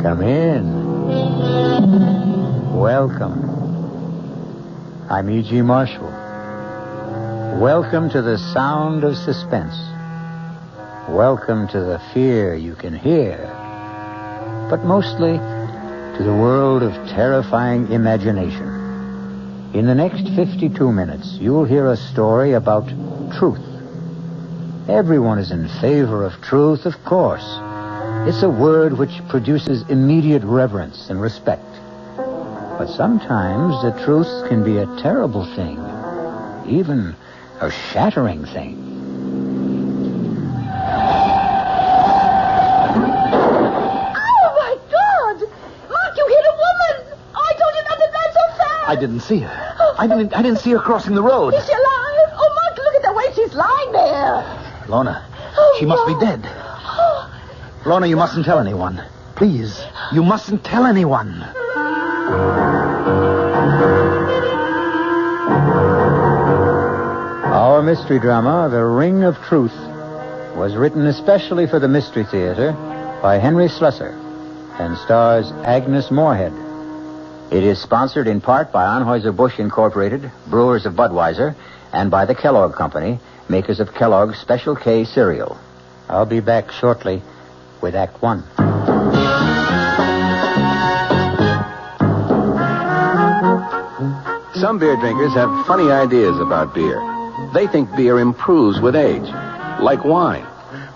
Come in. Welcome. I'm E.G. Marshall. Welcome to the sound of suspense. Welcome to the fear you can hear. But mostly to the world of terrifying imagination. In the next 52 minutes, you'll hear a story about truth. Everyone is in favor of truth, of course. It's a word which produces immediate reverence and respect. But sometimes the truth can be a terrible thing, even a shattering thing. I didn't see her. I didn't see her crossing the road. Is she alive? Oh, Mark, look at the way she's lying there. Lorna, she must be dead. Lorna, you mustn't tell anyone. Please, you mustn't tell anyone. Our mystery drama, The Ring of Truth, was written especially for the Mystery Theater by Henry Slusser and stars Agnes Moorehead. It is sponsored in part by Anheuser-Busch Incorporated, brewers of Budweiser, and by the Kellogg Company, makers of Kellogg's Special K cereal. I'll be back shortly with Act One. Some beer drinkers have funny ideas about beer. They think beer improves with age, like wine.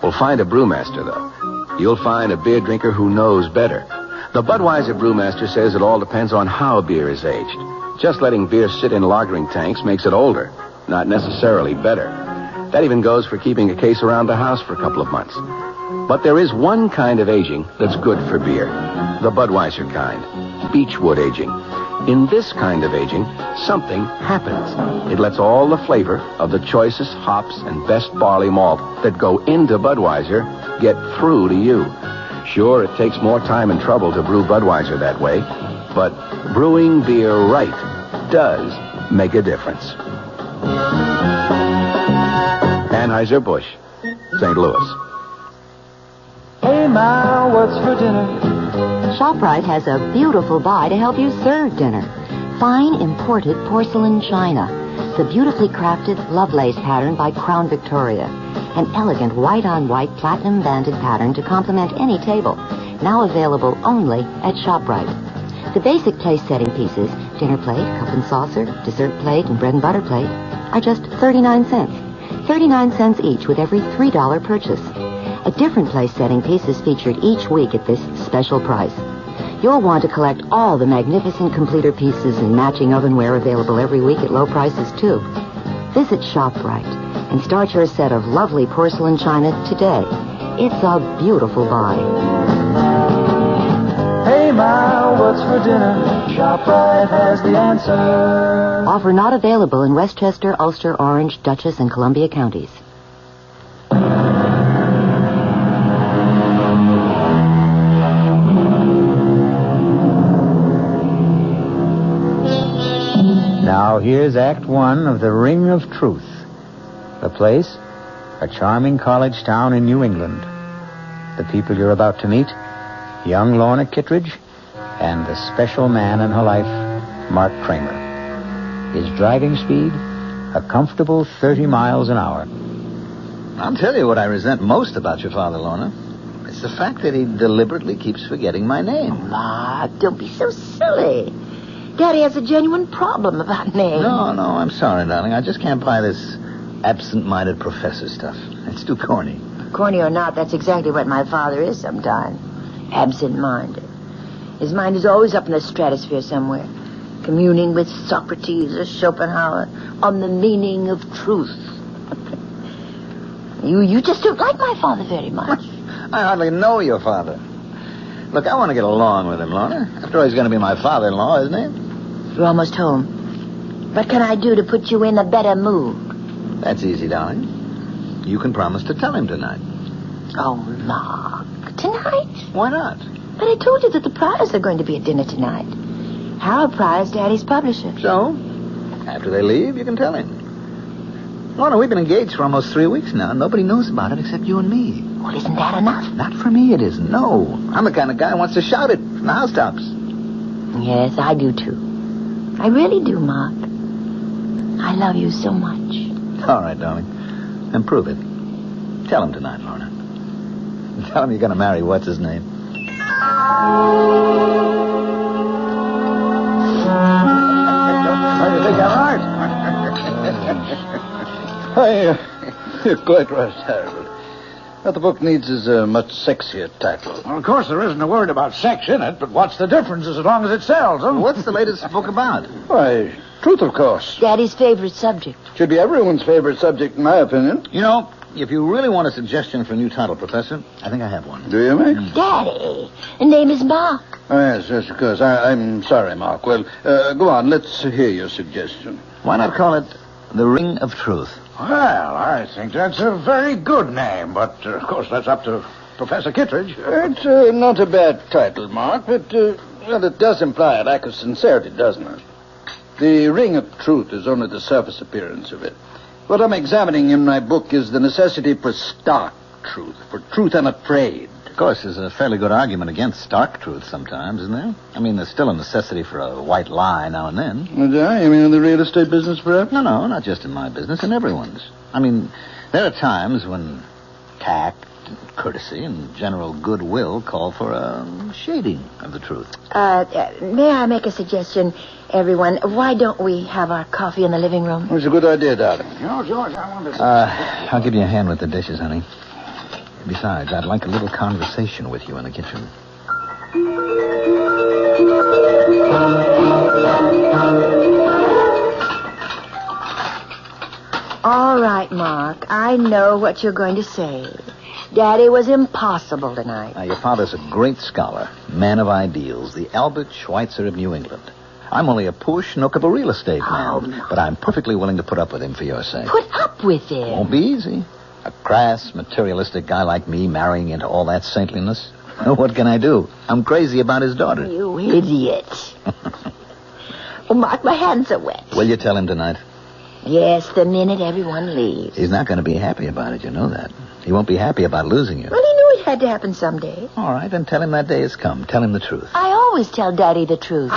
Well, find a brewmaster, though. You'll find a beer drinker who knows better. The Budweiser brewmaster says it all depends on how beer is aged. Just letting beer sit in lagering tanks makes it older, not necessarily better. That even goes for keeping a case around the house for a couple of months. But there is one kind of aging that's good for beer. The Budweiser kind. Beechwood aging. In this kind of aging, something happens. It lets all the flavor of the choicest hops and best barley malt that go into Budweiser get through to you. Sure, it takes more time and trouble to brew Budweiser that way, but brewing beer right does make a difference. Anheuser-Busch, St. Louis. Hey, Ma, what's for dinner? ShopRite has a beautiful buy to help you serve dinner. Fine imported porcelain china. The beautifully crafted Lovelace pattern by Crown Victoria. An elegant white-on-white platinum-banded pattern to complement any table. Now available only at ShopRite. The basic place-setting pieces, dinner plate, cup and saucer, dessert plate, and bread and butter plate, are just 39 cents. 39 cents each with every $3 purchase. A different place-setting piece is featured each week at this special price. You'll want to collect all the magnificent completer pieces and matching ovenware available every week at low prices, too. Visit ShopRite and start your set of lovely porcelain china today. It's a beautiful buy. Hey, Ma, what's for dinner? ShopRite has the answer. Offer not available in Westchester, Ulster, Orange, Dutchess, and Columbia counties. Now here's Act One of The Ring of Truth. The place, a charming college town in New England. The people you're about to meet, young Lorna Kittredge and the special man in her life, Mark Kramer. His driving speed, a comfortable 30 miles an hour. I'll tell you what I resent most about your father, Lorna. It's the fact that he deliberately keeps forgetting my name. Mark, don't be so silly. Daddy has a genuine problem about names. No, I'm sorry, darling. I just can't buy this absent-minded professor stuff. It's too corny. Corny or not, that's exactly what my father is sometimes. Absent-minded. His mind is always up in the stratosphere somewhere, communing with Socrates or Schopenhauer on the meaning of truth. You just don't like my father very much. I hardly know your father. Look, I want to get along with him, Lorna. After all, he's going to be my father-in-law, isn't he? You're almost home. What can I do to put you in a better mood? That's easy, darling. You can promise to tell him tonight. Oh, Mark. Tonight? Why not? But I told you that the Pryors are going to be at dinner tonight. Harold Pryor's Daddy's publisher. So, after they leave, you can tell him. Lorna, we've been engaged for almost 3 weeks now. Nobody knows about it except you and me. Well, isn't that enough? Not for me, it isn't. No. I'm the kind of guy who wants to shout it from the housetops. Yes, I do, too. I really do, Mark. I love you so much. All right, darling. Then prove it. Tell him tonight, Lorna. Tell him you're going to marry what's-his-name. How do you think I'm right? You're quite right, Harold. What the book needs is a much sexier title. Well, of course, there isn't a word about sex in it, but what's the difference as long as it sells, huh? What's the latest book about? Why, truth, of course. Daddy's favorite subject. Should be everyone's favorite subject, in my opinion. You know, if you really want a suggestion for a new title, Professor, I think I have one. Do you, Mac? Daddy, the name is Mark. Oh, yes, of course. I'm sorry, Mark. Well, go on. Let's hear your suggestion. Why not call it The Ring of Truth? Well, I think that's a very good name, but, of course, that's up to Professor Kittredge. It's not a bad title, Mark, but, well, it does imply a lack of sincerity, doesn't it? The ring of truth is only the surface appearance of it. What I'm examining in my book is the necessity for stark truth, for truth unafraid. Of course, there's a fairly good argument against stark truth sometimes, isn't there? I mean, there's still a necessity for a white lie now and then. You mean in the real estate business, perhaps? No, not just in my business, in everyone's. I mean, there are times when tact, courtesy, and general goodwill call for a shading of the truth. May I make a suggestion, everyone? Why don't we have our coffee in the living room? It's a good idea, darling. No, George, I want to... I'll give you a hand with the dishes, honey. Besides, I'd like a little conversation with you in the kitchen. All right, Mark. I know what you're going to say. Daddy was impossible tonight. Now, your father's a great scholar, man of ideals, the Albert Schweitzer of New England. I'm only a poor schnook of a real estate man, but I'm perfectly willing to put up with him for your sake. Put up with it. Won't be easy. A crass, materialistic guy like me marrying into all that saintliness. What can I do? I'm crazy about his daughter. You idiot. Oh, Mark, my hands are wet. Will you tell him tonight? Yes, the minute everyone leaves. He's not going to be happy about it, you know that. He won't be happy about losing you. Well, he knew it had to happen someday. All right, then tell him that day has come. Tell him the truth. I always tell Daddy the truth.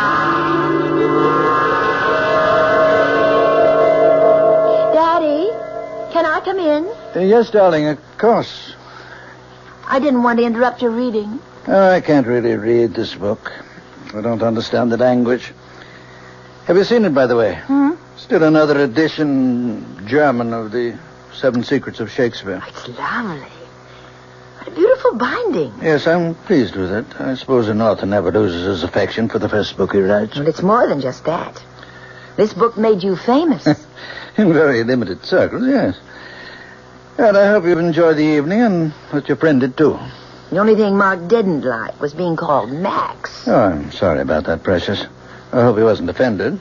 Daddy, can I come in? Yes, darling, of course. I didn't want to interrupt your reading. Oh, I can't really read this book. I don't understand the language. Have you seen it, by the way? Still another edition, German, of the 7 Secrets of Shakespeare. It's lovely. What a beautiful binding. Yes, I'm pleased with it. I suppose an author never loses his affection for the first book he writes. Well, it's more than just that. This book made you famous. In very limited circles, yes. And I hope you've enjoyed the evening and that your friend did, too. The only thing Mark didn't like was being called Max. Oh, I'm sorry about that, Precious. I hope he wasn't offended.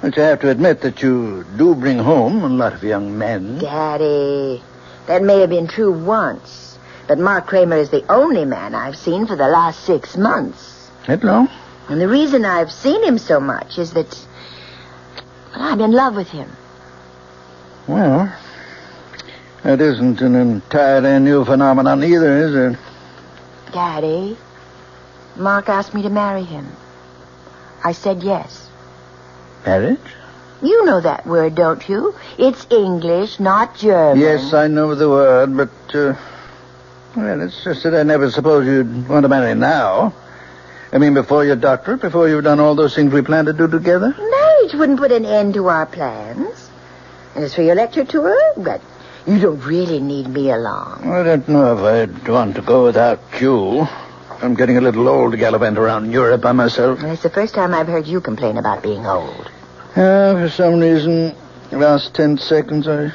But you have to admit that you do bring home a lot of young men. Daddy, that may have been true once, but Mark Kramer is the only man I've seen for the last 6 months. That long? And the reason I've seen him so much is that, well, I'm in love with him. Well, that isn't an entirely new phenomenon either, is it? Daddy, Mark asked me to marry him. I said yes. Marriage? You know that word, don't you? It's English, not German. Yes, I know the word, but, well, it's just that I never supposed you'd want to marry now. I mean, before your doctorate, before you've done all those things we plan to do together. Marriage wouldn't put an end to our plans. And as for your lecture tour, but you don't really need me along. I don't know if I'd want to go without you. I'm getting a little old to gallivant around Europe by myself. Well, it's the first time I've heard you complain about being old. For some reason, the last 10 seconds, I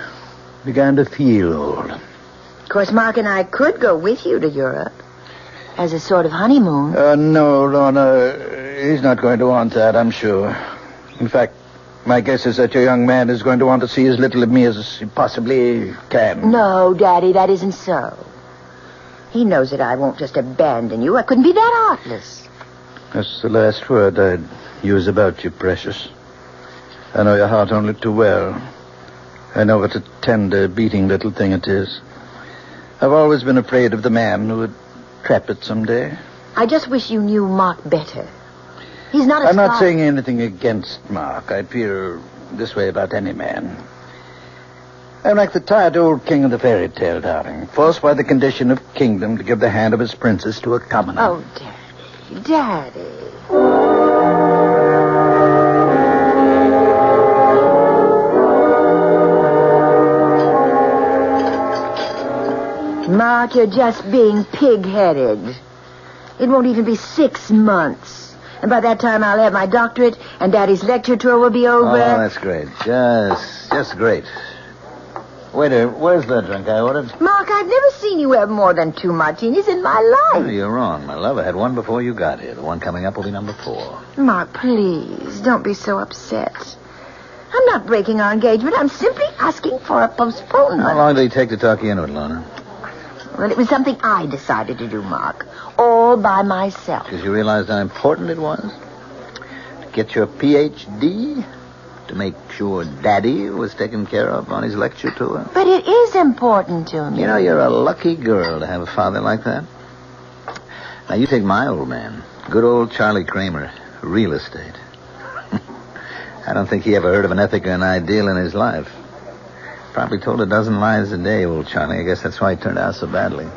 began to feel old. Of course, Mark and I could go with you to Europe as a sort of honeymoon. No, Lorna, he's not going to want that, I'm sure. In fact, my guess is that your young man is going to want to see as little of me as he possibly can. No, Daddy, that isn't so. He knows that I won't just abandon you. I couldn't be that heartless. That's the last word I'd use about you, Precious. I know your heart only too well. I know what a tender, beating little thing it is. I've always been afraid of the man who would trap it someday. I just wish you knew Mark better. He's not a I'm not spy. saying anything against Mark. I feel this way about any man. I'm like the tired old king of the fairy tale, darling, forced by the condition of kingdom to give the hand of his princess to a commoner. Oh, Daddy. Mark, you're just being pig-headed. It won't even be 6 months. And by that time, I'll have my doctorate, and Daddy's lecture tour will be over. Oh, that's great. Just great. Waiter, where's the drink I ordered? Mark, I've never seen you have more than 2 martinis in my Oh, life. you're wrong, my love. I had one before you got here. The one coming up will be number 4. Mark, please, don't be so upset. I'm not breaking our engagement. I'm simply asking for a postponement. How long did it take to talk you into it, Lorna? Well, it was something I decided to do, Mark. All by myself. Because you realized how important it was? To get your Ph.D.? To make sure Daddy was taken care of on his lecture tour? But it is important to me. You know, you're a lucky girl to have a father like that. Now, you take my old man. Good old Charlie Kramer. Real estate. I don't think he ever heard of an ethic or an ideal in his life. Probably told a dozen lies a day, old Charlie. I guess that's why he turned out so badly.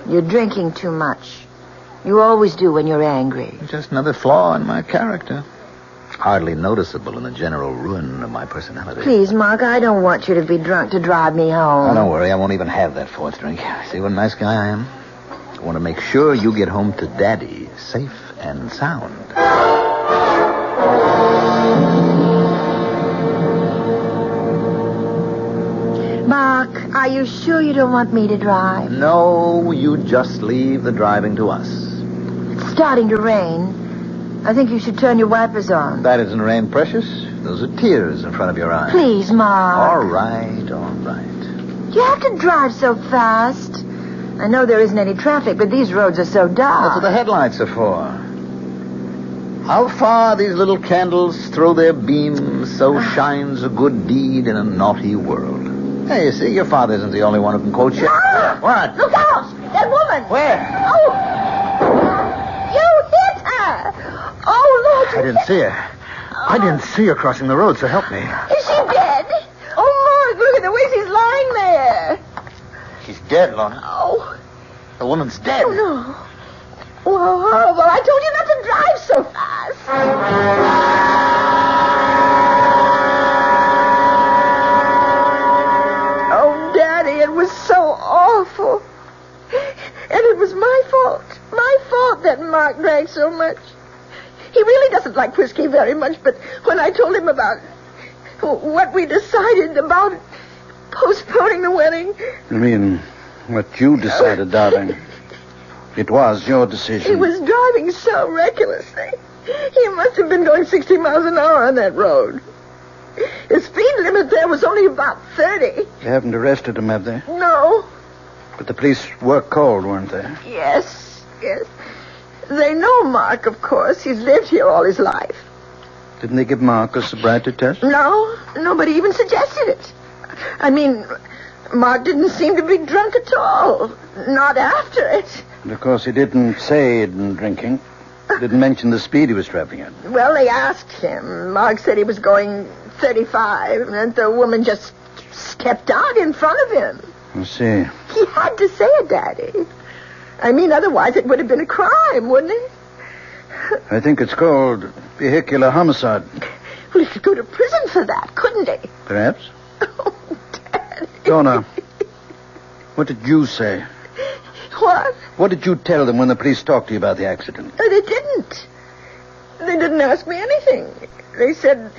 You're drinking too much. You always do when you're angry. Just another flaw in my character. Hardly noticeable in the general ruin of my personality. Please, Mark, I don't want you to be drunk to drive me home. Oh, don't worry. I won't even have that 4th drink. See what a nice guy I am? I want to make sure you get home to Daddy safe and sound. Mark, are you sure you don't want me to drive? No, you just leave the driving to us. It's starting to rain. I think you should turn your wipers on. That isn't rain, precious. Those are tears in front of your eyes. Please, Mark. All right, all right. You have to drive so fast. I know there isn't any traffic, but these roads are so dark. That's what the headlights are for. How far these little candles throw their beams, so shines a good deed in a naughty world. Hey, you see, your father isn't the only one who can quote you. Ah! What? Look out! That woman! Where? Oh! You hit her! Oh, Lord! I didn't see her. I didn't see her crossing the road, so help me. Is she dead? Oh, Lord, look at the way she's lying there. She's dead, Lorna. Oh, The woman's dead. oh no. Oh, how horrible. I told you not to drive so fast. Oh, Daddy, it was so awful. And it was my fault. My fault that Mark drank so much. He really doesn't like whiskey very much, but when I told him about what we decided about postponing the wedding... You mean what you decided, darling? It was your decision. He was driving so recklessly. He must have been going 60 miles an hour on that road. The speed limit there was only about 30. They haven't arrested him, have they? No. But the police were called, weren't they? Yes, yes. They know Mark, of course. He's lived here all his life. Didn't they give Mark a sobriety test? No, nobody even suggested it. I mean, Mark didn't seem to be drunk at all. Not after it. And of course, he didn't say he'd been drinking. Didn't mention the speed he was traveling at. Well, they asked him. Mark said he was going 35, and the woman just stepped out in front of him. I see. He had to say it, Daddy. I mean, otherwise it would have been a crime, wouldn't it? I think it's called vehicular homicide. Well, he could go to prison for that, couldn't he? Perhaps. Oh, Daddy. Donna, what did you say? What? What did you tell them when the police talked to you about the accident? They didn't. They didn't ask me anything. They said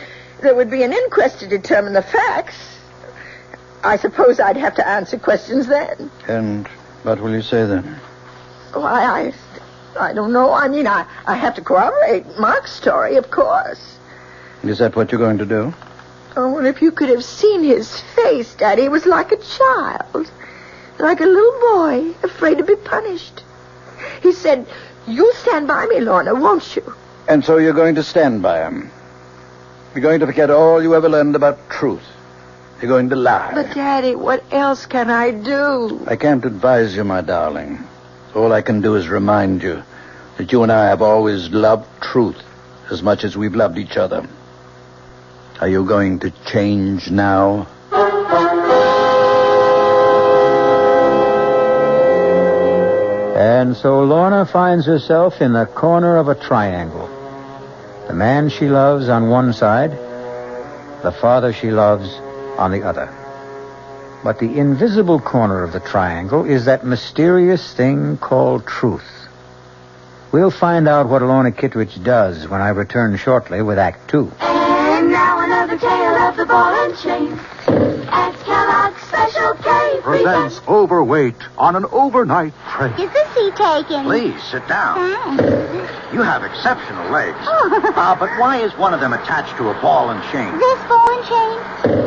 there would be an inquest to determine the facts. I suppose I'd have to answer questions then. And what will you say then? Oh, I don't know. I mean, I have to corroborate Mark's story, of course. Is that what you're going to do? Oh, well, if you could have seen his face, Daddy, it was like a child. Like a little boy, afraid to be punished. He said, "You'll stand by me, Lorna, won't you?" And so you're going to stand by him. You're going to forget all you ever learned about truth. You're going to lie. But, Daddy, what else can I do? I can't advise you, my darling. All I can do is remind you that you and I have always loved truth as much as we've loved each other. Are you going to change now? And so Lorna finds herself in the corner of a triangle. The man she loves on one side, the father she loves on the other. But the invisible corner of the triangle is that mysterious thing called truth. We'll find out what Lorna Kittredge does when I return shortly with Act 2. And now another tale of the ball and chain. At Kellogg's Special K. Presents Overweight on an overnight train. Is the seat taken? Please, sit down. You have exceptional legs. Oh. But why is one of them attached to a ball and chain? This ball and chain?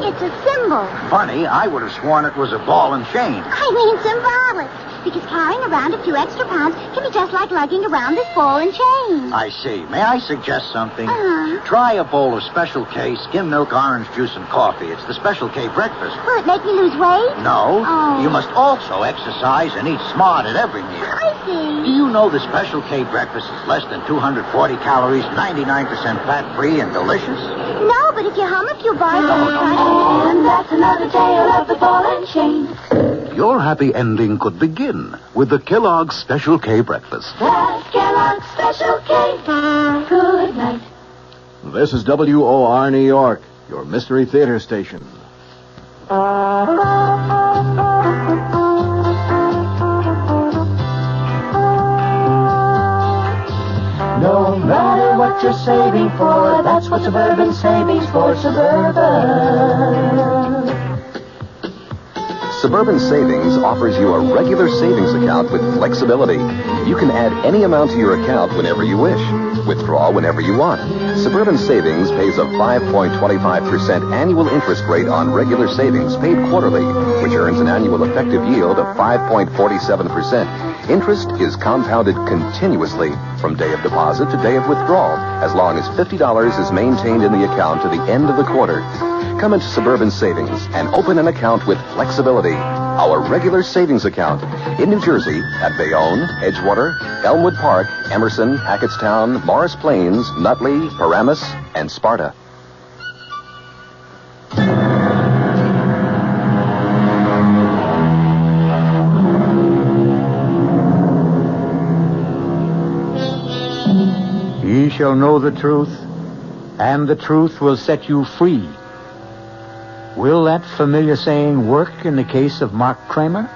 It's a symbol. Funny, I would have sworn it was a ball and chain. I mean symbolic. Because carrying around a few extra pounds can be just like lugging around this ball and chain. I see. May I suggest something? Uh-huh. Try a bowl of Special K skim milk, orange juice, and coffee. It's the Special K breakfast. Will it make me lose weight? No. Oh. You must also exercise and eat smart at every meal. I see. Do you know the Special K breakfast is less than 240 calories, 99% fat-free, and delicious? No, but if you hum a few bars... And that's another tale of the ball and chain. Your happy ending could begin with the Kellogg's Special K breakfast. That's Kellogg's Special K. Good night. This is WOR New York, your Mystery Theater station. No matter what you're saving for, that's what Suburban Savings for Suburban. Suburban Savings offers you a regular savings account with flexibility. You can add any amount to your account whenever you wish. Withdraw whenever you want. Suburban Savings pays a 5.25% annual interest rate on regular savings paid quarterly, which earns an annual effective yield of 5.47%. Interest is compounded continuously from day of deposit to day of withdrawal, as long as $50 is maintained in the account to the end of the quarter. Come into Suburban Savings and open an account with flexibility. Our regular savings account in New Jersey at Bayonne, Edgewater, Elmwood Park, Emerson, Hackettstown, Morris Plains, Nutley, Paramus, and Sparta. Ye shall know the truth, and the truth will set you free. Will that familiar saying work in the case of Mark Kramer?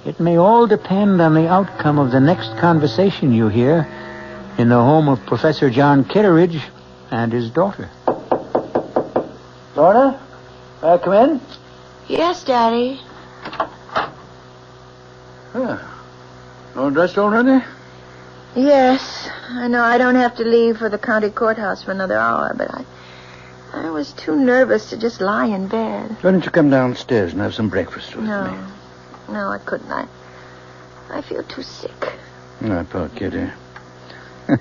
It may all depend on the outcome of the next conversation you hear in the home of Professor John Kitteridge and his daughter. Lorna, may I come in? Yes, Daddy. All dressed already? Yes. I know I don't have to leave for the county courthouse for another hour, but I was too nervous to just lie in bed. Why don't you come downstairs and have some breakfast with me? No, I couldn't. I feel too sick. Oh, poor kitty. You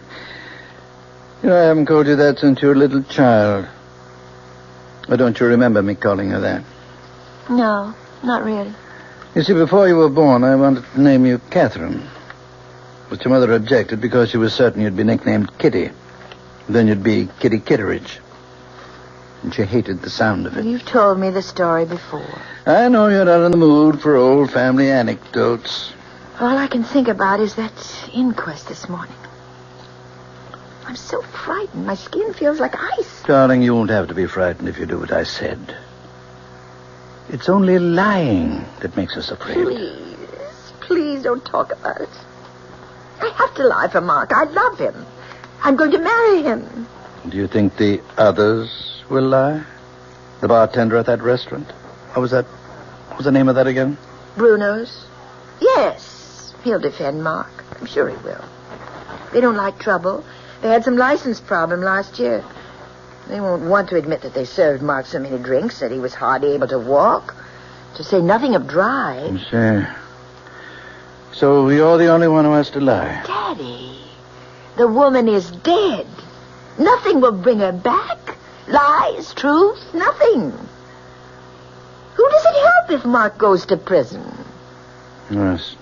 know, I haven't called you that since you were a little child. Or don't you remember me calling her that? No, not really. You see, before you were born, I wanted to name you Catherine. But your mother objected because she was certain you'd be nicknamed Kitty. Then you'd be Kitty Kitteridge. And she hated the sound of it. You've told me the story before. I know you're not in the mood for old family anecdotes. All I can think about is that inquest this morning. I'm so frightened. My skin feels like ice. Darling, you won't have to be frightened if you do what I said. It's only lying that makes us afraid. Please don't talk about it. I have to lie for Mark. I love him. I'm going to marry him. Do you think the others will lie? The bartender at that restaurant? What was the name of that again? Bruno's? Yes. He'll defend Mark. I'm sure he will. They don't like trouble. They had some license problem last year. They won't want to admit that they served Mark so many drinks that he was hardly able to walk. To say nothing of drive. Sure. So you're the only one who has to lie. Daddy, the woman is dead. Nothing will bring her back. Lies, truth, nothing. Who does it help if Mark goes to prison? Yes.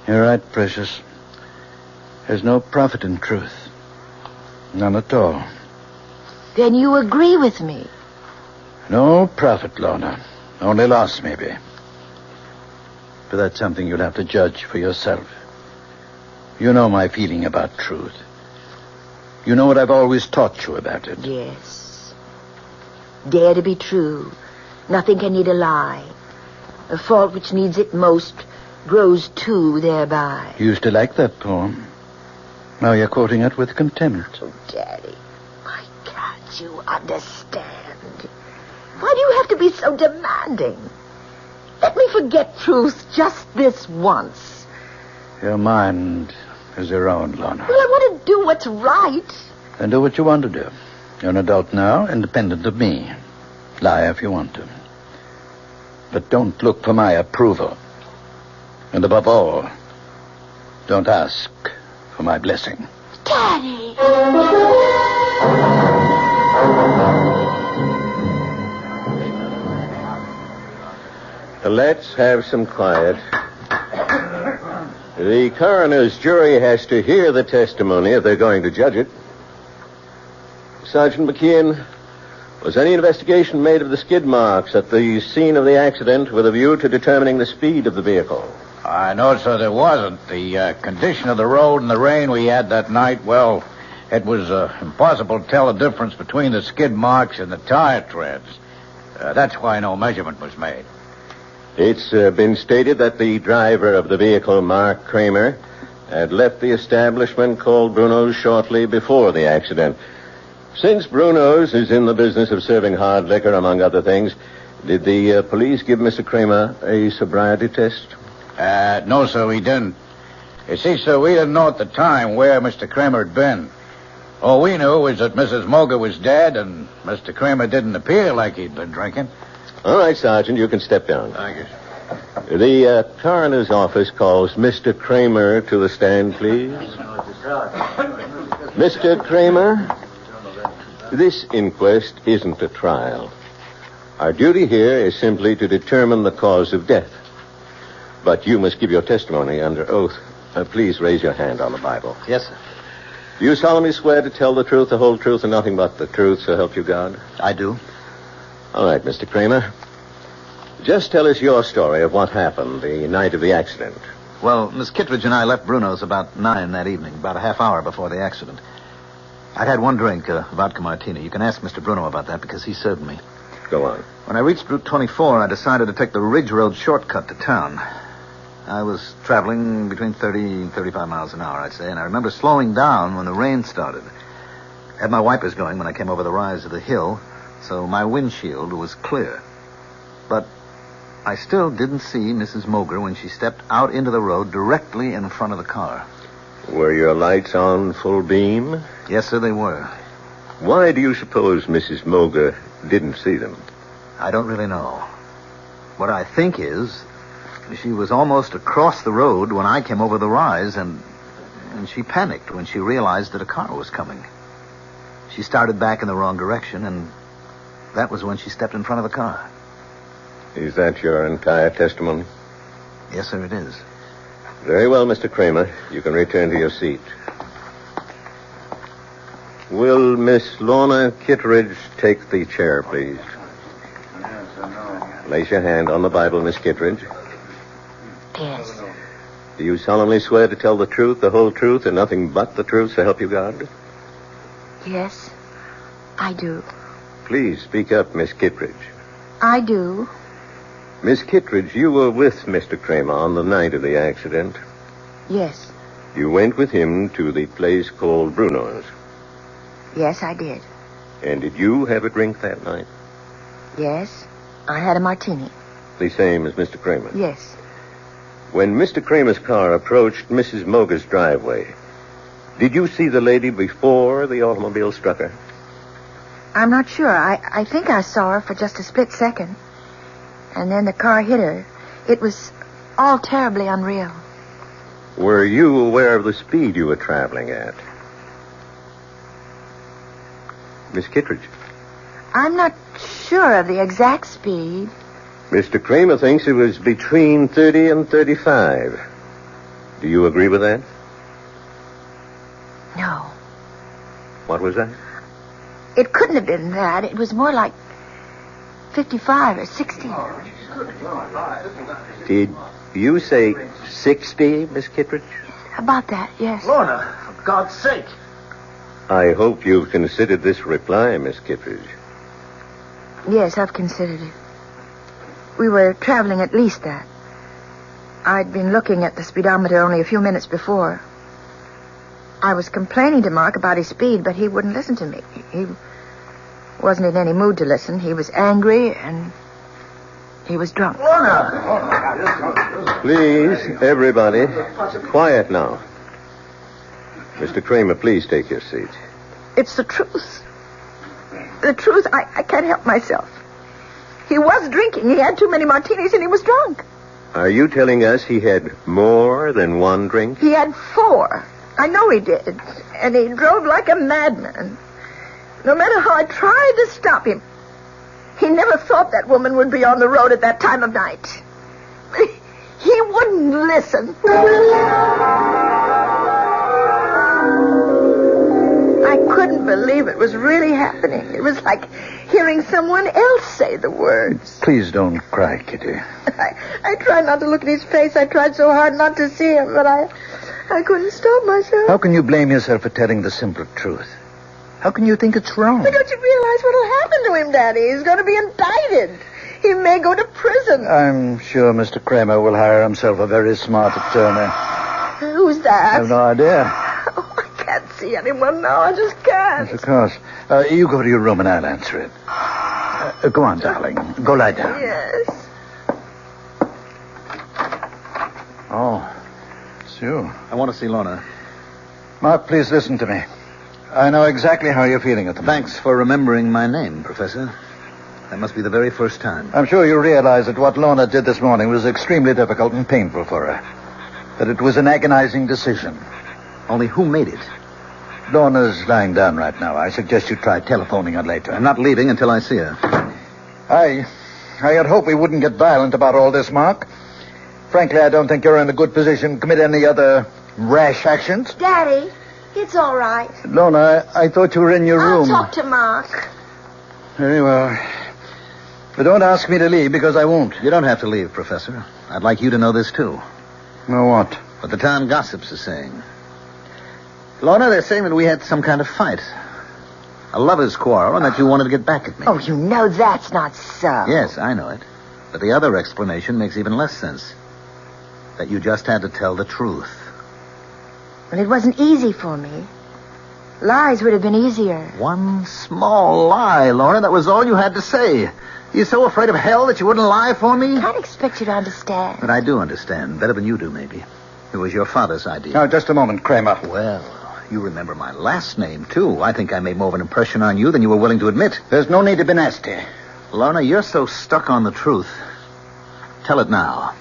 You're right, precious. There's no profit in truth. None at all. Then you agree with me? No profit, Lorna. Only loss, maybe. But that's something you'll have to judge for yourself. You know my feeling about truth. You know what I've always taught you about it. Yes. Dare to be true. Nothing can need a lie. A fault which needs it most grows too thereby. You used to like that poem. Now you're quoting it with contempt. Oh, Daddy, why can't you understand? Why do you have to be so demanding? Let me forget truth just this once. Your mind is your own, Lorna. Well, I want to do what's right. Then do what you want to do. You're an adult now, independent of me. Lie if you want to. But don't look for my approval. And above all, don't ask for my blessing. Daddy! Let's have some quiet. The coroner's jury has to hear the testimony if they're going to judge it. Sergeant McKeon, was any investigation made of the skid marks at the scene of the accident with a view to determining the speed of the vehicle? I know, sir, there wasn't. The condition of the road and the rain we had that night, well, it was impossible to tell the difference between the skid marks and the tire treads. That's why no measurement was made. It's been stated that the driver of the vehicle, Mark Kramer, had left the establishment called Bruno's shortly before the accident. Since Bruno's is in the business of serving hard liquor, among other things, did the police give Mr. Kramer a sobriety test? No, sir, we didn't. You see, sir, we didn't know at the time where Mr. Kramer had been. All we knew was that Mrs. Moger was dead and Mr. Kramer didn't appear like he'd been drinking. All right, Sergeant, you can step down. Thank you. The coroner's office calls Mr. Kramer to the stand, please. Mr. Kramer, this inquest isn't a trial. Our duty here is simply to determine the cause of death. But you must give your testimony under oath. Please raise your hand on the Bible. Yes, sir. Do you solemnly swear to tell the truth, the whole truth, and nothing but the truth, so help you God? I do. All right, Mr. Kramer. Just tell us your story of what happened the night of the accident. Well, Miss Kittredge and I left Bruno's about 9 that evening, about a half hour before the accident. I'd had one drink, vodka martini. You can ask Mr. Bruno about that because he served me. Go on. When I reached Route 24, I decided to take the Ridge Road shortcut to town. I was traveling between 30 and 35 miles an hour, I'd say, and I remember slowing down when the rain started. I had my wipers going when I came over the rise of the hill, so my windshield was clear. But I still didn't see Mrs. Moger when she stepped out into the road directly in front of the car. Were your lights on full beam? Yes, sir, they were. Why do you suppose Mrs. Moger didn't see them? I don't really know. What I think is she was almost across the road when I came over the rise, and she panicked when she realized that a car was coming. She started back in the wrong direction, and that was when she stepped in front of the car. Is that your entire testimony? Yes, sir, it is. Very well, Mr. Kramer. You can return to your seat. Will Miss Lorna Kittredge take the chair, please? Place your hand on the Bible, Miss Kittredge. Yes. Do you solemnly swear to tell the truth, the whole truth, and nothing but the truth, so help you God? Yes, I do. Please speak up, Miss Kittredge. I do. Miss Kittredge, you were with Mr. Kramer on the night of the accident. Yes. You went with him to the place called Bruno's. Yes, I did. And did you have a drink that night? Yes, I had a martini. The same as Mr. Kramer? Yes. When Mr. Kramer's car approached Mrs. Moger's driveway, did you see the lady before the automobile struck her? I'm not sure. I think I saw her for just a split second. And then the car hit her. It was all terribly unreal. Were you aware of the speed you were traveling at? Miss Kittredge. I'm not sure of the exact speed. Mr. Kramer thinks it was between 30 and 35. Do you agree with that? No. What was that? It couldn't have been that. It was more like 55 or 60. Did you say 60, Miss Kittredge? About that, yes. Lorna, for God's sake. I hope you've considered this reply, Miss Kittredge. Yes, I've considered it. We were traveling at least that. I'd been looking at the speedometer only a few minutes before. I was complaining to Mark about his speed, but he wouldn't listen to me. He wasn't in any mood to listen. He was angry, and he was drunk. Lorna! Please, everybody, quiet now. Mr. Kramer, please take your seat. It's the truth. The truth, I can't help myself. He was drinking. He had too many martinis, and he was drunk. Are you telling us he had more than one drink? He had 4. I know he did. And he drove like a madman. No matter how I tried to stop him, he never thought that woman would be on the road at that time of night. He wouldn't listen. I couldn't believe it was really happening. It was like hearing someone else say the words. Please don't cry, Kitty. I tried not to look at his face. I tried so hard not to see him, but I couldn't stop myself. How can you blame yourself for telling the simple truth? How can you think it's wrong? But don't you realize what'll happen to him, Daddy? He's going to be indicted. He may go to prison. I'm sure Mr. Kramer will hire himself a very smart attorney. Who's that? I have no idea. Oh, I can't see anyone now. I just can't. Yes, of course. You go to your room and I'll answer it. Go on, darling. Go lie down. Yes. Oh, it's you. I want to see Lorna. Mark, please listen to me. I know exactly how you're feeling at the moment. Thanks for remembering my name, Professor. That must be the very first time. I'm sure you realize that what Lorna did this morning was extremely difficult and painful for her. That it was an agonizing decision. Only who made it? Lorna's lying down right now. I suggest you try telephoning her later. I'm not leaving until I see her. I had hoped we wouldn't get violent about all this, Mark. Frankly, I don't think you're in a good position to commit any other rash actions. Daddy, it's all right. Lorna, I thought you were in your room. I'll talk to Mark. Very well. But don't ask me to leave, because I won't. You don't have to leave, Professor. I'd like you to know this, too. Know what? What the town gossips are saying. Lorna, they're saying that we had some kind of fight. A lover's quarrel, and that you wanted to get back at me. Oh, you know that's not so. Yes, I know it. But the other explanation makes even less sense. That you just had to tell the truth. Well, it wasn't easy for me. Lies would have been easier. One small lie, Lorna. That was all you had to say. You're so afraid of hell that you wouldn't lie for me? I can't expect you to understand. But I do understand. Better than you do, maybe. It was your father's idea. Now, just a moment, Kramer. Well, you remember my last name, too. I think I made more of an impression on you than you were willing to admit. There's no need to be nasty. Lorna, you're so stuck on the truth. Tell it now.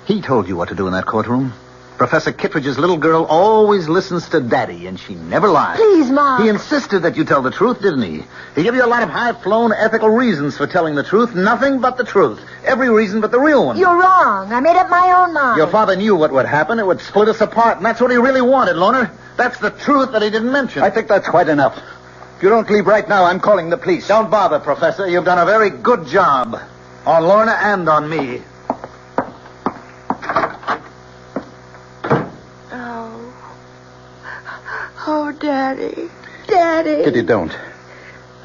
He told you what to do in that courtroom. Professor Kittredge's little girl always listens to Daddy, and she never lies. Please, Mom. He insisted that you tell the truth, didn't he? He gave you a lot of high-flown ethical reasons for telling the truth. Nothing but the truth. Every reason but the real one. You're wrong. I made up my own mind. Your father knew what would happen. It would split us apart, and that's what he really wanted, Lorna. That's the truth that he didn't mention. I think that's quite enough. If you don't leave right now, I'm calling the police. Don't bother, Professor. You've done a very good job. On Lorna and on me. Oh, Daddy. Daddy. Kitty, don't.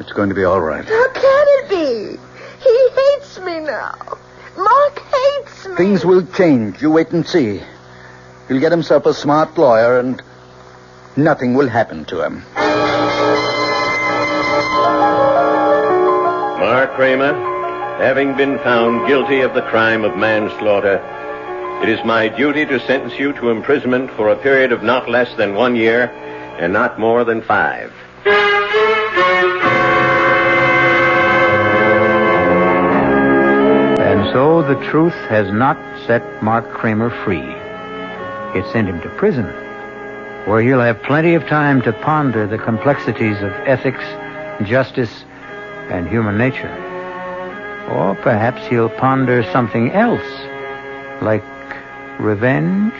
It's going to be all right. How can it be? He hates me now. Mark hates me. Things will change. You wait and see. He'll get himself a smart lawyer, and nothing will happen to him. Mark Kramer, having been found guilty of the crime of manslaughter, it is my duty to sentence you to imprisonment for a period of not less than 1 year and not more than 5. And so the truth has not set Mark Kramer free. It sent him to prison, where he'll have plenty of time to ponder the complexities of ethics, justice, and human nature. Or perhaps he'll ponder something else, like revenge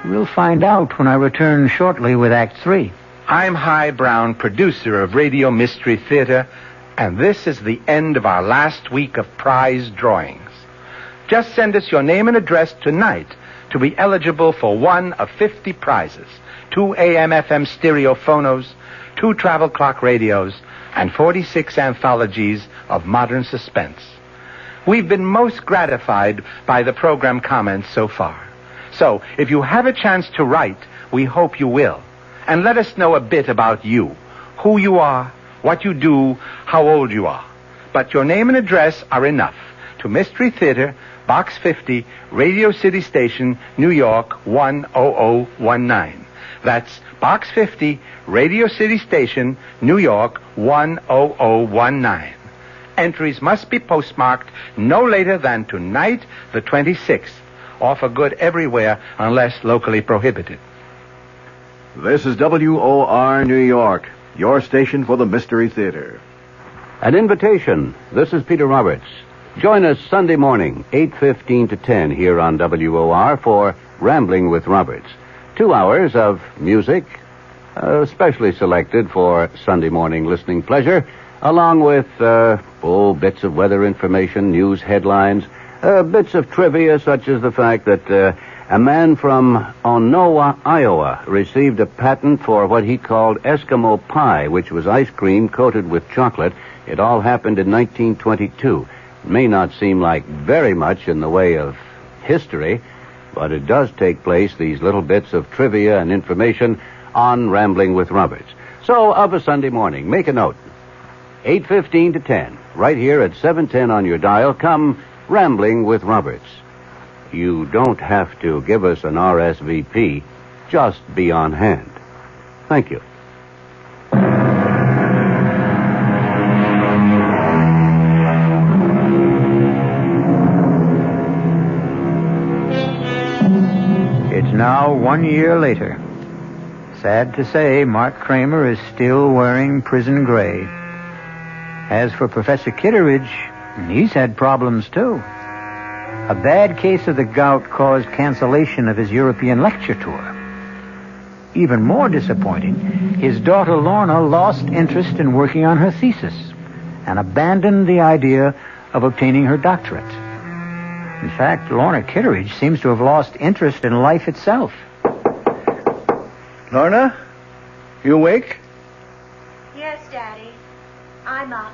We'll find out when I return shortly with Act 3. I'm Hy Brown, producer of Radio Mystery Theater, and this is the end of our last week of prize drawings. Just send us your name and address tonight to be eligible for one of 50 prizes: 2 AM/FM stereo phonos, 2 travel clock radios, and 46 anthologies of modern suspense. We've been most gratified by the program comments so far. So, if you have a chance to write, we hope you will. And let us know a bit about you, who you are, what you do, how old you are. But your name and address are enough. To Mystery Theater, Box 50, Radio City Station, New York, 10019. That's Box 50, Radio City Station, New York, 10019. Entries must be postmarked no later than tonight, the 26th. Offer good everywhere unless locally prohibited. This is WOR New York, your station for the Mystery Theater. An invitation. This is Peter Roberts. Join us Sunday morning, 8:15 to 10 here on WOR for Rambling with Roberts. 2 hours of music, specially selected for Sunday morning listening pleasure, along with bits of weather information, news headlines, bits of trivia such as the fact that a man from Onowa, Iowa, received a patent for what he called Eskimo pie, which was ice cream coated with chocolate. It all happened in 1922. It may not seem like very much in the way of history, but it does take place, these little bits of trivia and information, on Rambling with Roberts. So, of a Sunday morning, make a note. 8:15 to 10, right here at 710 on your dial, come Rambling with Roberts. You don't have to give us an RSVP. Just be on hand. Thank you. It's now 1 year later. Sad to say, Mark Kramer is still wearing prison gray. As for Professor Kitteridge, he's had problems too. A bad case of the gout caused cancellation of his European lecture tour. Even more disappointing, his daughter Lorna lost interest in working on her thesis and abandoned the idea of obtaining her doctorate. In fact, Lorna Kitteridge seems to have lost interest in life itself. Lorna, you awake? Yes, Daddy. I'm up.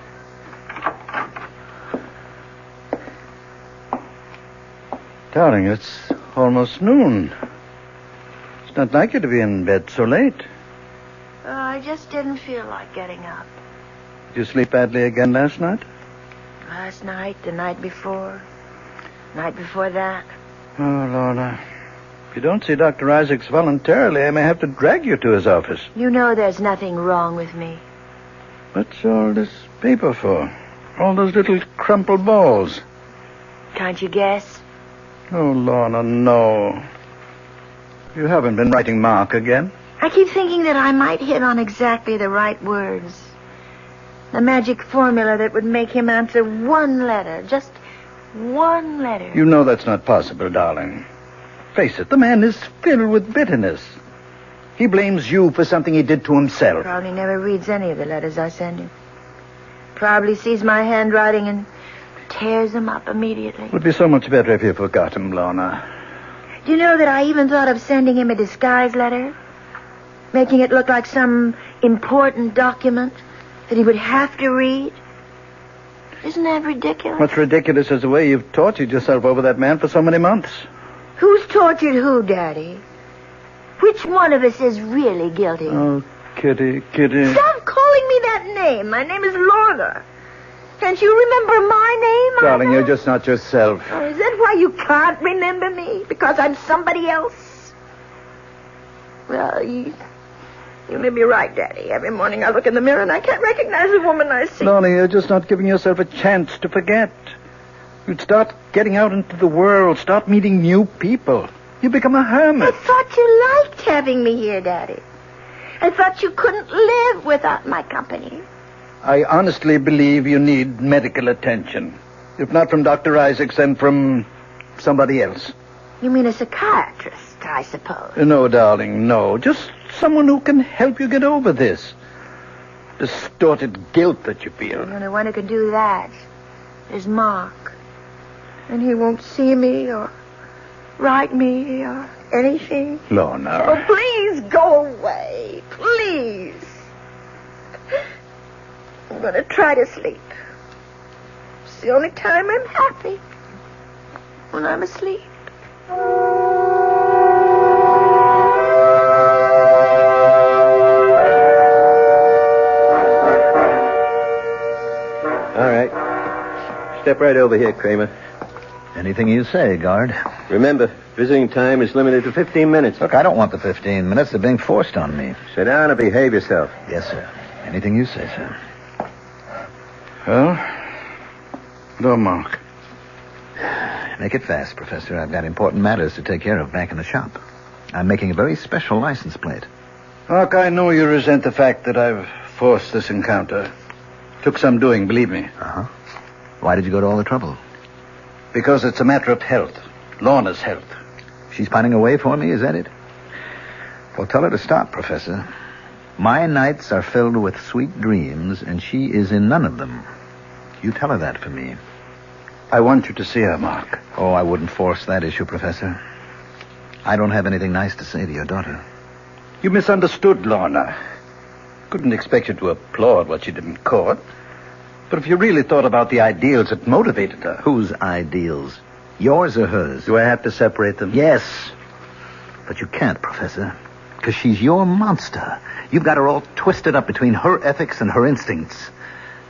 Darling, it's almost noon. It's not like you to be in bed so late. I just didn't feel like getting up. Did you sleep badly again last night? Last night, the night before that. Oh, Lorna. If you don't see Dr. Isaacs voluntarily, I may have to drag you to his office. You know there's nothing wrong with me. What's all this paper for? All those little crumpled balls. Can't you guess? Oh, Lorna, no. You haven't been writing Mark again? I keep thinking that I might hit on exactly the right words. The magic formula that would make him answer one letter. Just one letter. You know that's not possible, darling. Face it, the man is filled with bitterness. He blames you for something he did to himself. Probably never reads any of the letters I send him. Probably sees my handwriting and tears them up immediately. It would be so much better if you forgot him, Lorna. Do you know that I even thought of sending him a disguise letter? Making it look like some important document that he would have to read? Isn't that ridiculous? What's ridiculous is the way you've tortured yourself over that man for so many months. Who's tortured who, Daddy? Which one of us is really guilty? Oh, Kitty. Stop calling me that name. My name is Lorna. Can't you remember my name? Darling, you're just not yourself. Oh, is that why you can't remember me? Because I'm somebody else? Well, you may be right, Daddy. Every morning I look in the mirror and I can't recognize the woman I see. Lorna, you're just not giving yourself a chance to forget. You'd start getting out into the world, start meeting new people. You become a hermit. I thought you liked having me here, Daddy. I thought you couldn't live without my company. I honestly believe you need medical attention. If not from Dr. Isaacs, then from somebody else. You mean a psychiatrist, I suppose. No, darling, no. Just someone who can help you get over this distorted guilt that you feel. The only one who can do that is Mark. And he won't see me or write me or anything. Lorna. Oh, please go away. Please. I'm going to try to sleep. It's the only time I'm happy. When I'm asleep. All right. Step right over here, Kramer. Anything you say, guard. Remember, visiting time is limited to 15 minutes. Look, I don't want the 15 minutes. They're being forced on me. Sit down and behave yourself. Yes, sir. Anything you say, sir. Well, no, Mark. Make it fast, Professor. I've got important matters to take care of back in the shop. I'm making a very special license plate. Mark, I know you resent the fact that I've forced this encounter. Took some doing, believe me. Uh-huh. Why did you go to all the trouble? Because it's a matter of health. Lorna's health. She's pining away for me, is that it? Well, tell her to stop, Professor. My nights are filled with sweet dreams, and she is in none of them. You tell her that for me. I want you to see her, Mark. Oh, I wouldn't force that issue, Professor. I don't have anything nice to say to your daughter. You misunderstood Lorna. Couldn't expect you to applaud what she did in court. But if you really thought about the ideals that motivated her... Whose ideals? Yours or hers? Do I have to separate them? Yes. But you can't, Professor. Because she's your monster. You've got her all twisted up between her ethics and her instincts.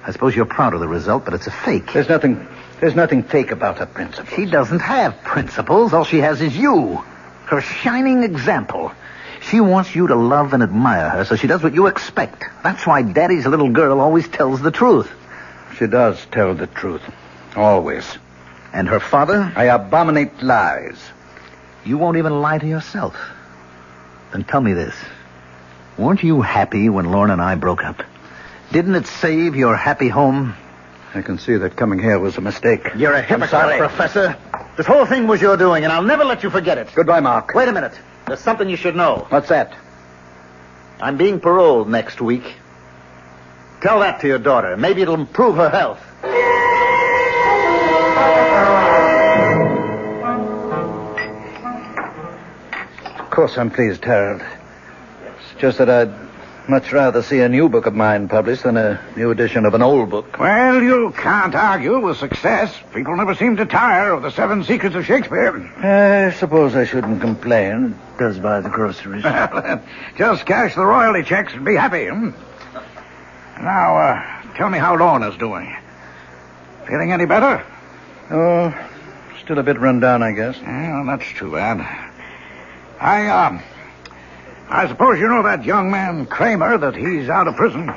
I suppose you're proud of the result, but it's a fake. There's nothing fake about her principles. She doesn't have principles. All she has is you. Her shining example. She wants you to love and admire her, so she does what you expect. That's why Daddy's little girl always tells the truth. She does tell the truth. Always. And her father? I abominate lies. You won't even lie to yourself. Then tell me this. Weren't you happy when Lorna and I broke up? Didn't it save your happy home? I can see that coming here was a mistake. You're a hypocrite, Professor. This whole thing was your doing, and I'll never let you forget it. Goodbye, Mark. Wait a minute. There's something you should know. What's that? I'm being paroled next week. Tell that to your daughter. Maybe it'll improve her health. Of course I'm pleased, Harold. It's just that I'd much rather see a new book of mine published than a new edition of an old book. Well, you can't argue with success. People never seem to tire of the 7 Secrets of Shakespeare. I suppose I shouldn't complain. It does buy the groceries. Just cash the royalty checks and be happy. Now, tell me how Lorna's doing. Feeling any better? Oh, still a bit run down, I guess. Well, that's too bad. I suppose you know that young man, Kramer, that he's out of prison.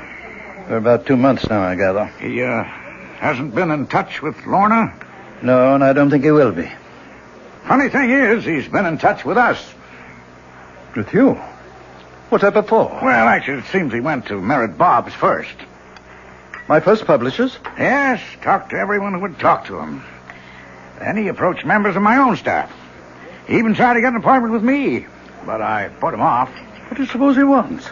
For about 2 months now, I gather. He, hasn't been in touch with Lorna? No, and I don't think he will be. Funny thing is, he's been in touch with us. With you? What's that before? Well, actually, it seems he went to Merritt Bob's first. My first publishers? Yes, talked to everyone who would talk to him. Then he approached members of my own staff. He even tried to get an appointment with me, but I put him off. What do you suppose he wants?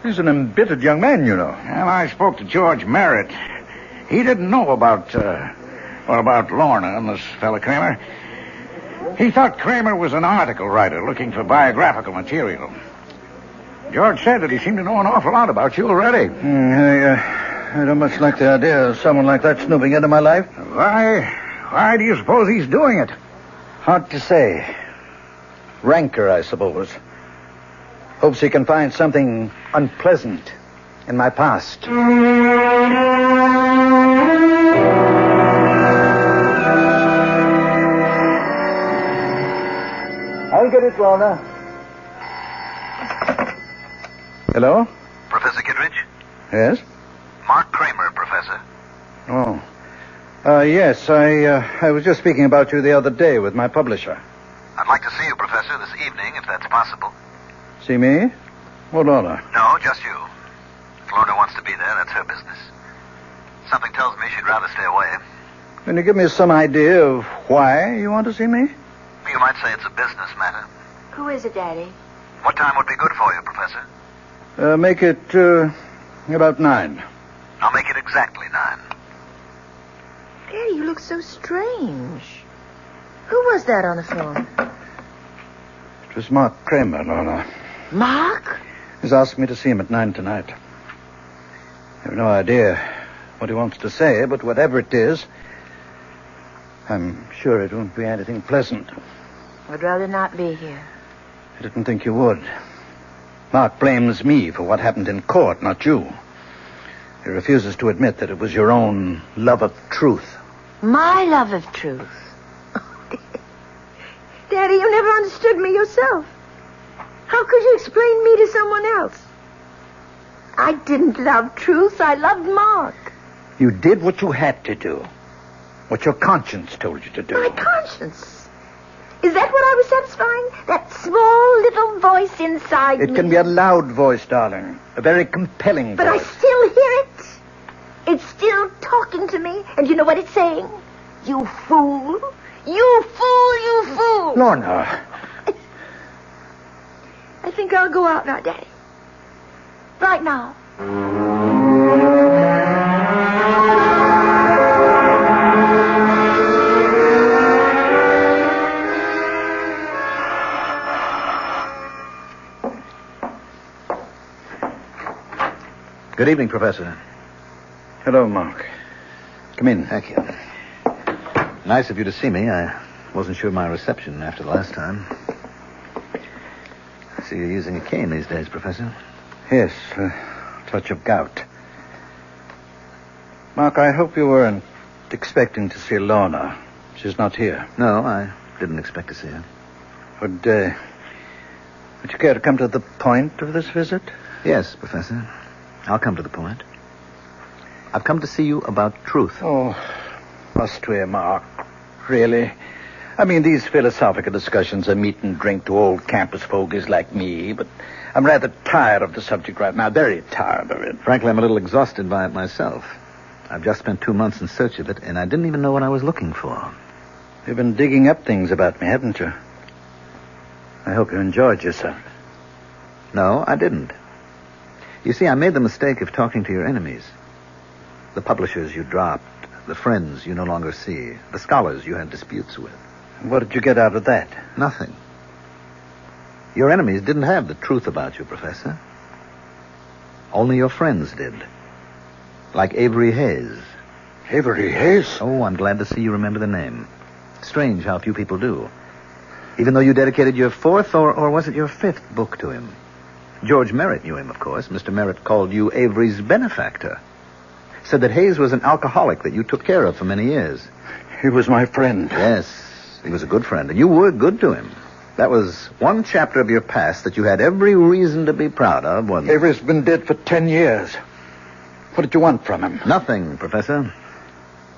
He's an embittered young man, you know. Well, I spoke to George Merritt. He didn't know about Lorna and this fella Kramer. He thought Kramer was an article writer looking for biographical material. George said that he seemed to know an awful lot about you already. I don't much like the idea of someone like that snooping into my life. Why do you suppose he's doing it? Hard to say. Rancor, I suppose. Hopes he can find something unpleasant in my past. I'll get it, Lorna. Hello? Professor Kittredge? Yes? Mark Kramer, Professor. Oh. Yes, I was just speaking about you the other day with my publisher. I'd like to see you, Professor, this evening, if that's possible. See me? Or Lorna? No, just you. If Lorna wants to be there, that's her business. Something tells me she'd rather stay away. Can you give me some idea of why you want to see me? You might say it's a business matter. Who is it, Daddy? What time would be good for you, Professor? Make it, about 9. I'll make it exactly 9. Daddy, you look so strange. Who was that on the phone? It was Mark Kramer, Lorna. Mark? He's asked me to see him at 9 tonight. I have no idea what he wants to say, but whatever it is, I'm sure it won't be anything pleasant. I'd rather not be here. I didn't think you would. Mark blames me for what happened in court, not you. He refuses to admit that it was your own love of truth. My love of truth? Daddy, you never understood me yourself. How could you explain me to someone else? I didn't love truth. I loved Mark. You did what you had to do. What your conscience told you to do. My conscience? Is that what I was satisfying? That small little voice inside me? It can be a loud voice, darling. A very compelling But voice. I still hear it. It's still talking to me. And you know what it's saying? You fool. You fool, you fool. Lorna. I think I'll go out now, Daddy. Right now. Good evening, Professor. Hello, Mark. Come in. Thank you. Nice of you to see me. I wasn't sure of my reception after the last time. I see you're using a cane these days, Professor. Yes, a touch of gout. Mark, I hope you weren't expecting to see Lorna. She's not here. No, I didn't expect to see her. Would you care to come to the point of this visit? Yes, Professor. I'll come to the point. I've come to see you about truth. Oh, must we, Mark? Really? I mean, these philosophical discussions are meat and drink to old campus fogies like me, but I'm rather tired of the subject right now, very tired of it. Frankly, I'm a little exhausted by it myself. I've just spent 2 months in search of it, and I didn't even know what I was looking for. You've been digging up things about me, haven't you? I hope you enjoyed yourself. No, I didn't. You see, I made the mistake of talking to your enemies. The publishers you dropped, the friends you no longer see, the scholars you had disputes with. What did you get out of that? Nothing. Your enemies didn't have the truth about you, Professor. Only your friends did. Like Avery Hayes. Avery Hayes? Oh, I'm glad to see you remember the name. Strange how few people do. Even though you dedicated your 4th, or was it your 5th book to him? George Merritt knew him, of course. Mr. Merritt called you Avery's benefactor. Said that Hayes was an alcoholic that you took care of for many years. He was my friend. Yes, he was a good friend, and you were good to him. That was one chapter of your past that you had every reason to be proud of, wasn't it? Avery's been dead for 10 years. What did you want from him? Nothing, Professor.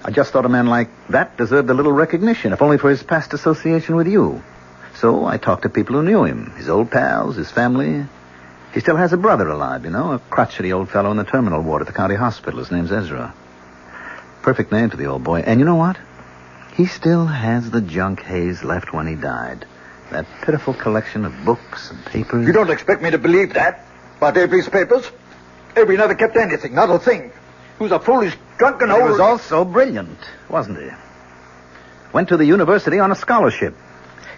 I just thought a man like that deserved a little recognition, if only for his past association with you. So I talked to people who knew him, his old pals, his family. He still has a brother alive, you know, a crotchety old fellow in the terminal ward at the county hospital. His name's Ezra. Perfect name for the old boy. And you know what? He still has the junk Hayes left when he died. That pitiful collection of books and papers. You don't expect me to believe that? About Avery's papers? Avery never kept anything, not a thing. He was a foolish, drunken old... He was also brilliant, wasn't he? Went to the university on a scholarship.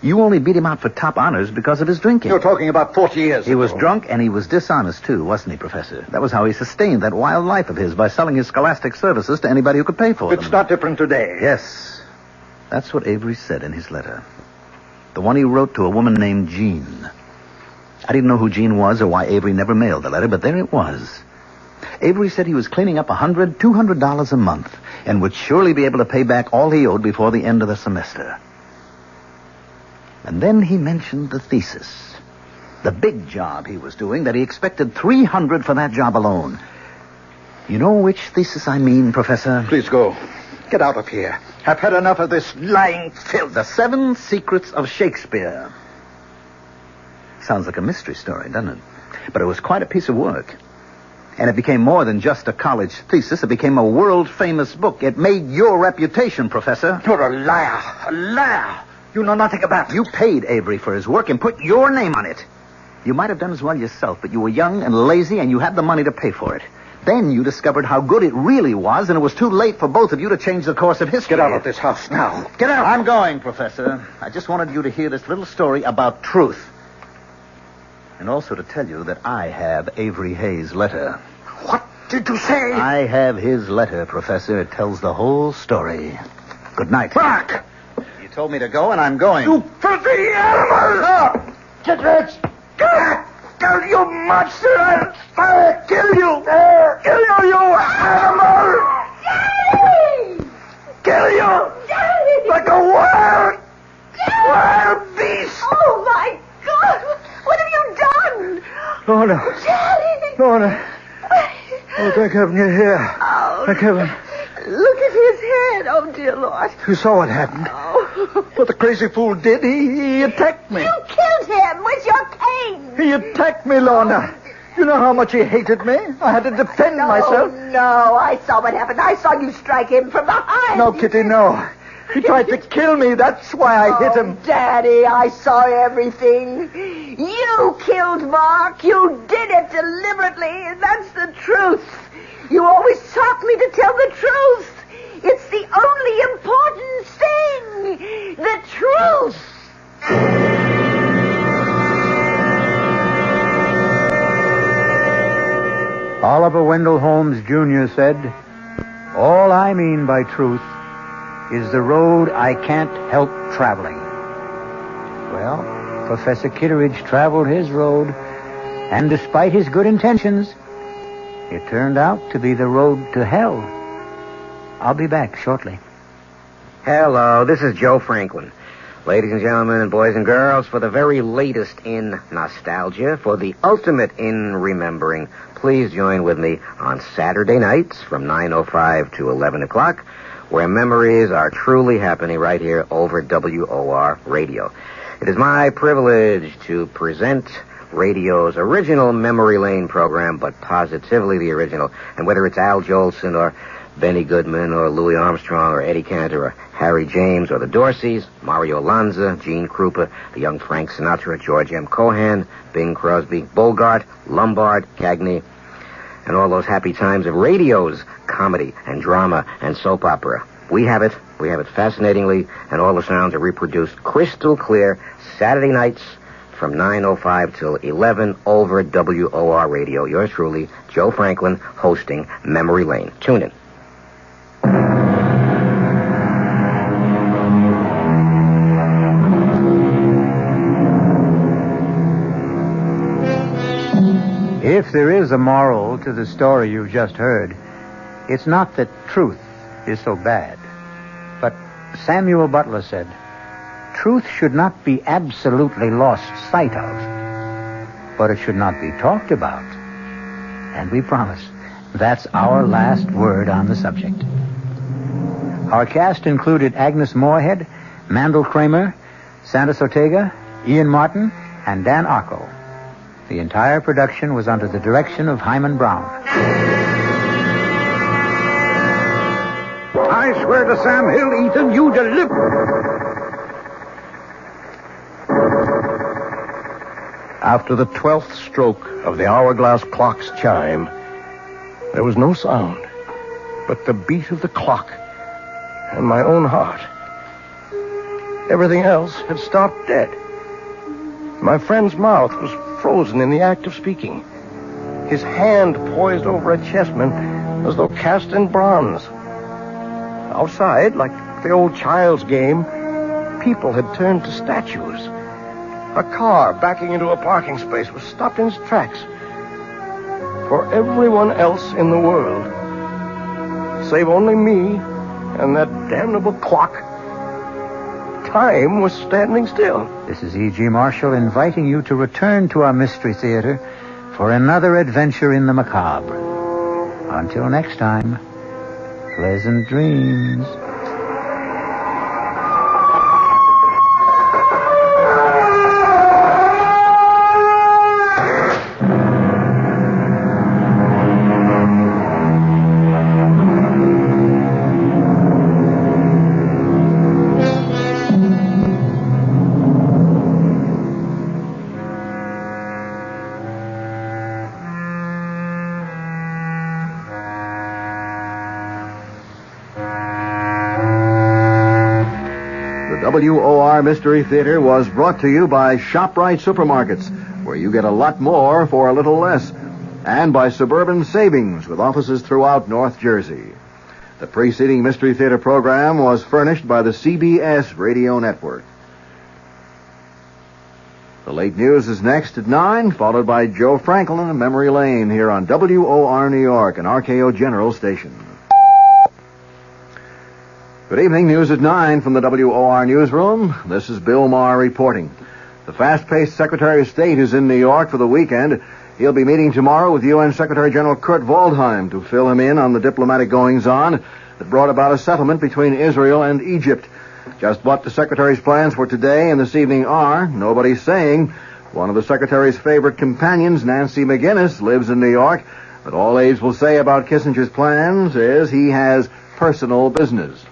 You only beat him out for top honors because of his drinking. You're talking about 40 years He ago. was drunk and he was dishonest, too, wasn't he, Professor? That was how he sustained that wild life of his, by selling his scholastic services to anybody who could pay for them. It's not different today. Yes. That's what Avery said in his letter. The one he wrote to a woman named Jean. I didn't know who Jean was or why Avery never mailed the letter, but there it was. Avery said he was cleaning up $100, $200 a month and would surely be able to pay back all he owed before the end of the semester. And then he mentioned the thesis. The big job he was doing, that he expected $300 for that job alone. You know which thesis I mean, Professor? Please go. Get out of here. I've had enough of this lying filth. The 7 Secrets of Shakespeare. Sounds like a mystery story, doesn't it? But it was quite a piece of work. And it became more than just a college thesis. It became a world-famous book. It made your reputation, Professor. You're a liar. A liar. You know nothing about it. You paid Avery for his work and put your name on it. You might have done as well yourself, but you were young and lazy and you had the money to pay for it. Then you discovered how good it really was, and it was too late for both of you to change the course of history. Get out of this house now. Get out. I'm going, Professor. I just wanted you to hear this little story about truth. And also to tell you that I have Avery Hayes' letter. What did you say? I have his letter, Professor. It tells the whole story. Good night. Back! You told me to go, and I'm going. You filthy animal! Get rich! Kill you monster! I'll kill you! Kill you, you animal! Daddy! Kill you! Daddy! Like a wild beast! Oh, my God! What have you done? Lorna! Daddy! Lorna! Oh, thank heaven you're here. Oh, Thank heaven. look at his head. Oh, dear Lord. You saw what happened. Oh. What the crazy fool did, he attacked me. You killed him with your cane. He attacked me, Lorna. You know how much he hated me? I had to defend myself. No, I saw what happened. I saw you strike him from behind. No, Kitty, no. He tried to kill me. That's why I hit him. Daddy, I saw everything. You killed Mark. You did it deliberately. That's the truth. You always taught me to tell the truth. It's the only important thing. The truth. Oliver Wendell Holmes Jr. said, "All I mean by truth is the road I can't help traveling." Well, Professor Kitteridge traveled his road, and despite his good intentions, it turned out to be the road to hell. I'll be back shortly. Hello, this is Joe Franklin. Ladies and gentlemen and boys and girls, for the very latest in nostalgia, for the ultimate in remembering, please join with me on Saturday nights from 9:05 to 11 o'clock, where memories are truly happening right here over WOR Radio. It is my privilege to present radio's original Memory Lane program, but positively the original. And whether it's Al Jolson or Benny Goodman or Louis Armstrong or Eddie Cantor or Harry James or the Dorseys, Mario Lanza, Gene Krupa, the young Frank Sinatra, George M. Cohan, Bing Crosby, Bogart, Lombard, Cagney, and all those happy times of radio's comedy and drama and soap opera. We have it fascinatingly, and all the sounds are reproduced crystal clear Saturday nights from 9:05 till 11 over WOR Radio. Yours truly, Joe Franklin, hosting Memory Lane. Tune in. If there is a moral to the story you've just heard, it's not that truth is so bad. But Samuel Butler said, truth should not be absolutely lost sight of, but it should not be talked about. And we promise that's our last word on the subject. Our cast included Agnes Moorehead, Mandel Kramer, Sandus Ortega, Ian Martin, and Dan Arco. The entire production was under the direction of Hyman Brown. I swear to Sam Hill, Ethan, you deliver. After the 12th stroke of the hourglass clock's chime, there was no sound but the beat of the clock and my own heart. Everything else had stopped dead. My friend's mouth was frozen in the act of speaking. His hand poised over a chessman as though cast in bronze. Outside, like the old child's game, people had turned to statues. A car backing into a parking space was stopped in its tracks. For everyone else in the world, save only me and that damnable clock, time was standing still. This is E.G. Marshall inviting you to return to our Mystery Theater for another adventure in the macabre. Until next time, pleasant dreams. WOR Mystery Theater was brought to you by ShopRite Supermarkets, where you get a lot more for a little less, and by Suburban Savings, with offices throughout North Jersey. The preceding Mystery Theater program was furnished by the CBS Radio Network. The late news is next at 9, followed by Joe Franklin and Memory Lane here on WOR New York, an RKO General station. Good evening, news at 9 from the WOR newsroom. This is Bill Maher reporting. The fast-paced Secretary of State is in New York for the weekend. He'll be meeting tomorrow with UN Secretary General Kurt Waldheim to fill him in on the diplomatic goings-on that brought about a settlement between Israel and Egypt. Just what the Secretary's plans for today and this evening are, nobody's saying. One of the Secretary's favorite companions, Nancy McGinnis, lives in New York, but all aides will say about Kissinger's plans is he has personal business.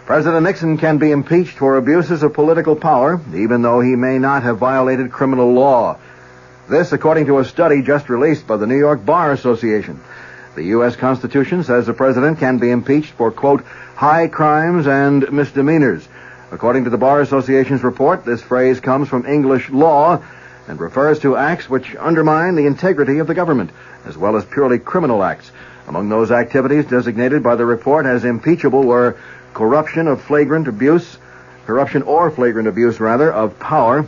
President Nixon can be impeached for abuses of political power, even though he may not have violated criminal law. This, according to a study just released by the New York Bar Association. The U.S. Constitution says the president can be impeached for, quote, high crimes and misdemeanors. According to the Bar Association's report, this phrase comes from English law and refers to acts which undermine the integrity of the government, as well as purely criminal acts. Among those activities designated by the report as impeachable were corruption or flagrant abuse of power,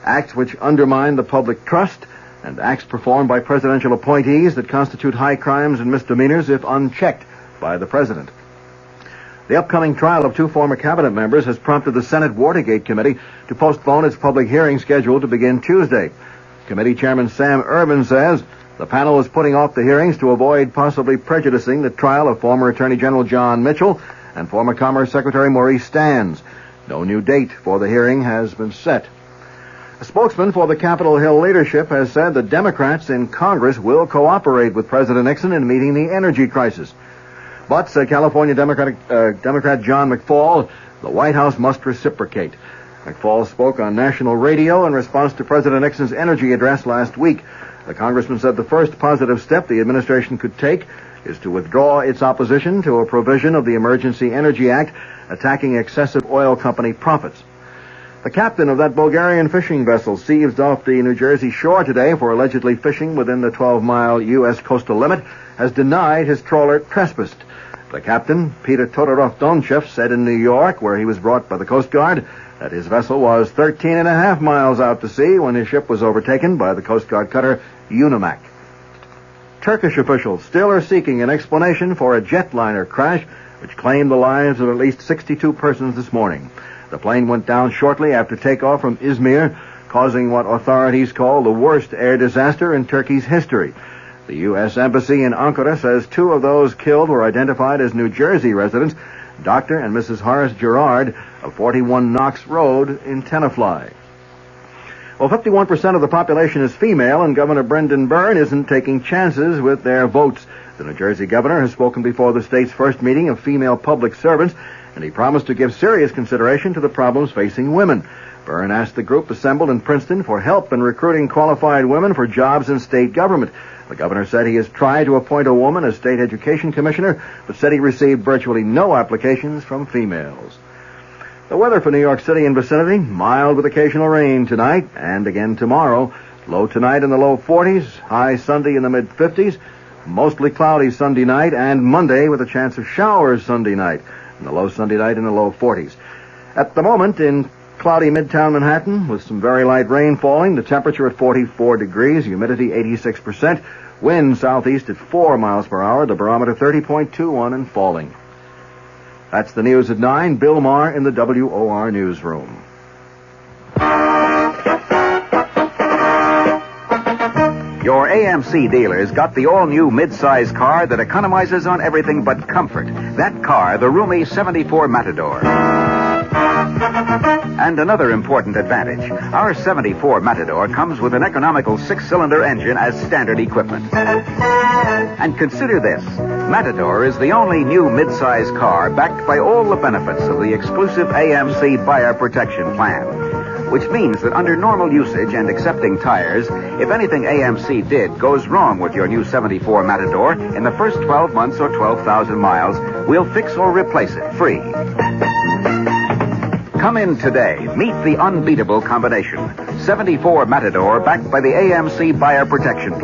acts which undermine the public trust, and acts performed by presidential appointees that constitute high crimes and misdemeanors if unchecked by the president. The upcoming trial of two former cabinet members has prompted the Senate Watergate Committee to postpone its public hearing scheduled to begin Tuesday. Committee Chairman Sam Ervin says the panel is putting off the hearings to avoid possibly prejudicing the trial of former Attorney General John Mitchell and former Commerce Secretary Maurice Stans. No new date for the hearing has been set. A spokesman for the Capitol Hill leadership has said the Democrats in Congress will cooperate with President Nixon in meeting the energy crisis. But, said California Democrat John McFaul, the White House must reciprocate. McFaul spoke on national radio in response to President Nixon's energy address last week. The congressman said the first positive step the administration could take is to withdraw its opposition to a provision of the Emergency Energy Act attacking excessive oil company profits. The captain of that Bulgarian fishing vessel seized off the New Jersey shore today for allegedly fishing within the 12-mile U.S. coastal limit has denied his trawler trespassed. The captain, Peter Todorov-Donchev, said in New York, where he was brought by the Coast Guard, that his vessel was 13 and a half miles out to sea when his ship was overtaken by the Coast Guard cutter Unimak. Turkish officials still are seeking an explanation for a jetliner crash which claimed the lives of at least 62 persons this morning. The plane went down shortly after takeoff from Izmir, causing what authorities call the worst air disaster in Turkey's history. The U.S. Embassy in Ankara says two of those killed were identified as New Jersey residents, Dr. and Mrs. Horace Gerard of 41 Knox Road in Tenafly. Well, 51% of the population is female, and Governor Brendan Byrne isn't taking chances with their votes. The New Jersey governor has spoken before the state's first meeting of female public servants, and he promised to give serious consideration to the problems facing women. Byrne asked the group assembled in Princeton for help in recruiting qualified women for jobs in state government. The governor said he has tried to appoint a woman as state education commissioner, but said he received virtually no applications from females. The weather for New York City and vicinity, mild with occasional rain tonight and again tomorrow. Low tonight in the low 40s, high Sunday in the mid-50s, mostly cloudy Sunday night and Monday with a chance of showers Sunday night, and the low Sunday night in the low 40s. At the moment in cloudy Midtown Manhattan with some very light rain falling, the temperature at 44 degrees, humidity 86%, wind southeast at 4 miles per hour, the barometer 30.21 and falling. That's the news at 9. Bill Maher in the WOR newsroom. Your AMC dealers got the all-new mid-size car that economizes on everything but comfort. That car, the roomy 74 Matador. And another important advantage. Our 74 Matador comes with an economical 6-cylinder engine as standard equipment. And consider this. Matador is the only new mid-size car backed by all the benefits of the exclusive AMC Buyer Protection Plan, which means that under normal usage and accepting tires, if anything AMC did goes wrong with your new 74 Matador in the first 12 months or 12,000 miles, we'll fix or replace it free. Come in today. Meet the unbeatable combination. 74 Matador backed by the AMC Buyer Protection Plan.